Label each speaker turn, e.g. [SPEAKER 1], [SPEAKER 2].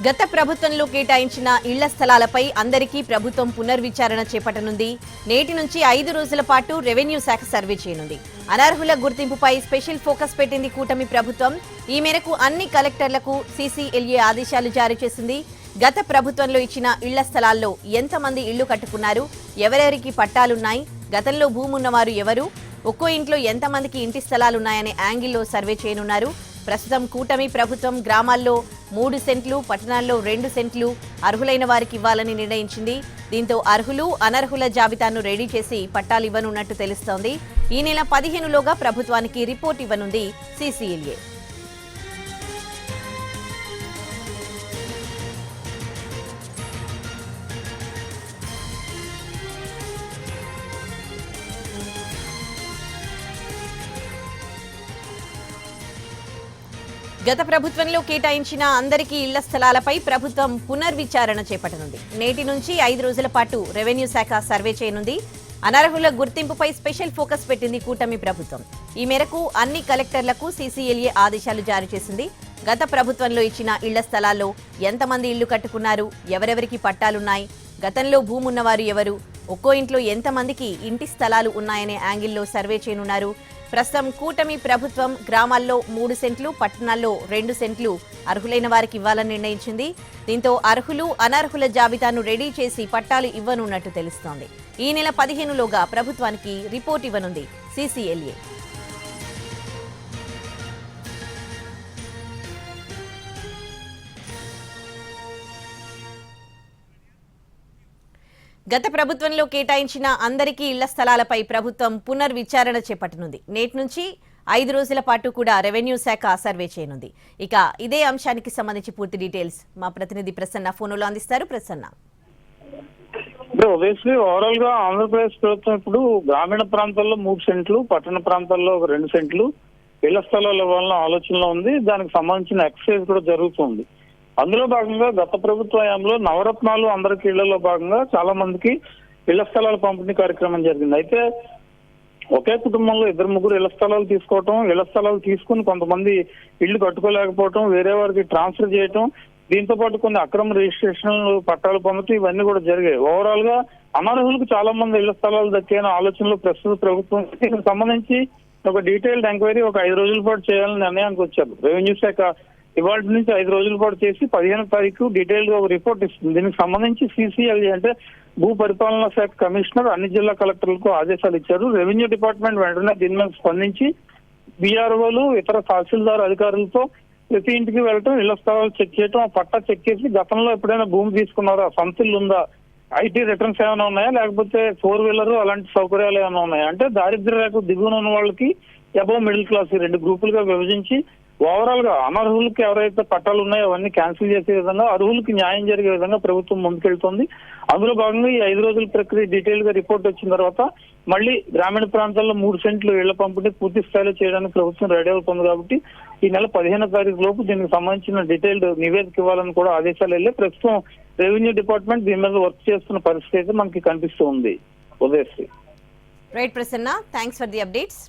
[SPEAKER 1] గత ప్రభుత్వంలో కేటాయించిన ఇళ్ల స్థలాలపై అందరికీ ప్రభుత్వం పునర్విచారణ చేపట్టనుంది. నేటి నుంచి 5 రోజుల పాటు రెవెన్యూ శాఖ సర్వే చేయనుంది. అనర్హుల గుర్తింపుపై స్పెషల్ ఫోకస్ పెట్టింది కూటమి ప్రభుత్వం. ఈ మేరకు అన్ని కలెక్టర్లకు సీసీఎల్ఏ ఆదేశాలు జారీ చేసింది. గత ప్రభుత్వంలో ఇచ్చిన ఇళ్ల స్థలాల్లో ఎంతమంది ఇళ్లు కట్టుకున్నారు, ఎవరెవరికి పట్టాలున్నాయి, గతంలో భూమి ఉన్నవారు ఎవరు, ఒక్కో ఇంట్లో ఎంతమందికి ఇంటి స్థలాలున్నాయనే యాంగిల్లో సర్వే చేయనున్నారు. ప్రస్తుతం కూటమి ప్రభుత్వం గ్రామాల్లో 3 సెంట్లు, పట్టణాల్లో 2 సెంట్లు అర్హులైన వారికి ఇవ్వాలని నిర్ణయించింది. దీంతో అర్హులు, అనర్హుల జాబితాను రెడీ చేసి పట్టాలు ఇవ్వనున్నట్టు తెలుస్తోంది. ఈ నెల 15లోగా ప్రభుత్వానికి రిపోర్ట్ ఇవ్వనుంది సీసీఎల్ఏ. గత ప్రభుత్వంలో కేటాయించిన అందరికీ ఇళ్ల స్థలాలపై ప్రభుత్వం పునర్విచారణ చేపట్టనుంది. నేటి నుంచి 5 రోజుల పాటు రెవెన్యూ శాఖ సర్వే చేయనుంది. అనర్హుల గుర్తింపుపై స్పెషల్ ఫోకస్ పెట్టింది కూటమి ప్రభుత్వం. ఈ మేరకు అన్ని కలెక్టర్లకు సీసీఎల్ఏ ఆదేశాలు జారీ చేసింది. గత ప్రభుత్వంలో ఇచ్చిన ఇళ్ల స్థలాల్లో ఎంతమంది ఇళ్లు కట్టుకున్నారు, ఎవరెవరికి పట్టాలున్నాయి, గతంలో భూమి ఉన్నవారు ఎవరు, ఒక్కో ఇంట్లో ఎంతమందికి ఇంటి స్థలాలు ఉన్నాయనే యాంగిల్లో సర్వే చేయనున్నారు. ప్రస్తుతం కూటమి ప్రభుత్వం గ్రామాల్లో 3 సెంట్లు, పట్టణాల్లో 2 సెంట్లు అర్హులైన వారికి ఇవ్వాలని నిర్ణయించింది. దీంతో అర్హులు, అనర్హుల జాబితాను రెడీ చేసి పట్టాలు ఇవ్వనున్నట్టు తెలుస్తోంది. ఈ నెల 15లోగా ప్రభుత్వానికి రిపోర్ట్ ఇవ్వనుంది సీసీఎల్ఏ. గత ప్రభుత్వంలో కేటాయించిన అందరికీ ఇళ్ల స్థలాలపై ప్రభుత్వం పునర్విచారణ చేపట్టనుంది. నేటి నుంచి 5 రోజుల పాటు కూడా రెవెన్యూ శాఖ సర్వే చేయనుంది. ఇక ఇదే అంశానికి సంబంధించి పూర్తి డీటెయిల్స్ మా ప్రతినిధి ప్రసన్న ఫోన్లో అందిస్తారు. ప్రసన్న,
[SPEAKER 2] ఓవరాల్ గా ఆంధ్రప్రదేశ్ ప్రభుత్వం ఇప్పుడు గ్రామీణ ప్రాంతాల్లో 3 సెంట్లు, పట్టణ ప్రాంతాల్లో 2 సెంట్లు ఇళ్ల స్థలాలు ఇవ్వాలన్న ఆలోచనలో ఉంది. దానికి సంబంధించిన ఎక్సర్సైజ్ కూడా జరుగుతుంది. అందులో భాగంగా గత ప్రభుత్వ హయాంలో నవరత్నాలు అందరికి ఇళ్లలో భాగంగా చాలా మందికి ఇళ్ల స్థలాల పంపిణీ కార్యక్రమం జరిగింది. అయితే ఒకే కుటుంబంలో 2-3 ఇళ్ల స్థలాలు తీసుకోవటం, ఇళ్ల స్థలాలు తీసుకుని కొంతమంది ఇళ్లు కట్టుకోలేకపోవటం, వేరే వారికి ట్రాన్స్ఫర్ చేయటం, దీంతో పాటు కొన్ని అక్రమ రిజిస్ట్రేషన్లు, పట్టాలు పొందటం ఇవన్నీ కూడా జరిగాయి. ఓవరాల్ గా అనర్హులకు చాలా మంది ఇళ్ల స్థలాలు దక్కిన ఆలోచనలో ప్రస్తుత ప్రభుత్వం దీనికి సంబంధించి ఒక డీటెయిల్డ్ ఎంక్వైరీ ఒక 5 రోజుల పాటు చేయాలని నిర్ణయానికి వచ్చారు. రెవెన్యూ శాఖ ఇవాళ నుంచి 5 రోజుల పాటు చేసి 15వ తారీఖు డీటెయిల్ గా ఒక రిపోర్ట్ ఇస్తుంది. దీనికి సంబంధించి సీసీఎల్ఏ అంటే భూ పరిపాలనా శాఖ కమిషనర్ అన్ని జిల్లా కలెక్టర్లకు ఆదేశాలు ఇచ్చారు. రెవెన్యూ డిపార్ట్మెంట్ వెంటనే దీని మీద స్పందించి బీఆర్ఓలు, ఇతర తహసీల్దార్ అధికారులతో ప్రతి ఇంటికి వెళ్ళటం, ఇళ్ల స్థలాలు చెక్ చేయటం, ఆ పట్టా చెక్ చేసి గతంలో ఎప్పుడైనా భూమి తీసుకున్నారా, సొంతిల్లు ఉందా, ఐటీ రిటర్న్స్ ఏమైనా ఉన్నాయా, లేకపోతే 4 వీలర్ అలాంటి సౌకర్యాలు ఏమైనా ఉన్నాయా, అంటే దారిద్ర్య రేఖ దిగువన ఉన్న వాళ్ళకి అబోవ్ మిడిల్ క్లాస్ 2 గ్రూపులుగా విభజించి ఓవరాల్ గా అనర్హులకి ఎవరైతే పట్టాలు ఉన్నాయో అవన్నీ క్యాన్సిల్ చేసే విధంగా, అర్హులకి న్యాయం జరిగే విధంగా ప్రభుత్వం ముందుకెళ్తోంది. అందులో భాగంగా ఈ 5 రోజుల ప్రక్రియ డీటెయిల్ గా రిపోర్ట్ వచ్చిన తర్వాత మళ్ళీ గ్రామీణ ప్రాంతాల్లో 3 సెంట్లు ఇళ్ల పంపిణీ పూర్తి స్థాయిలో చేయడానికి ప్రభుత్వం రెడీ అవుతుంది. కాబట్టి ఈ నెల 15వ తారీఖు లోపు దీనికి సంబంధించిన డీటెయిల్డ్ నివేదిక ఇవ్వాలని కూడా ఆదేశాలు వెళ్ళి ప్రస్తుతం రెవెన్యూ డిపార్ట్మెంట్ దీని మీద వర్క్ చేస్తున్న పరిస్థితి అయితే మనకి కనిపిస్తూ ఉంది. Udayasri.
[SPEAKER 1] Right Prasanna, thanks for the updates.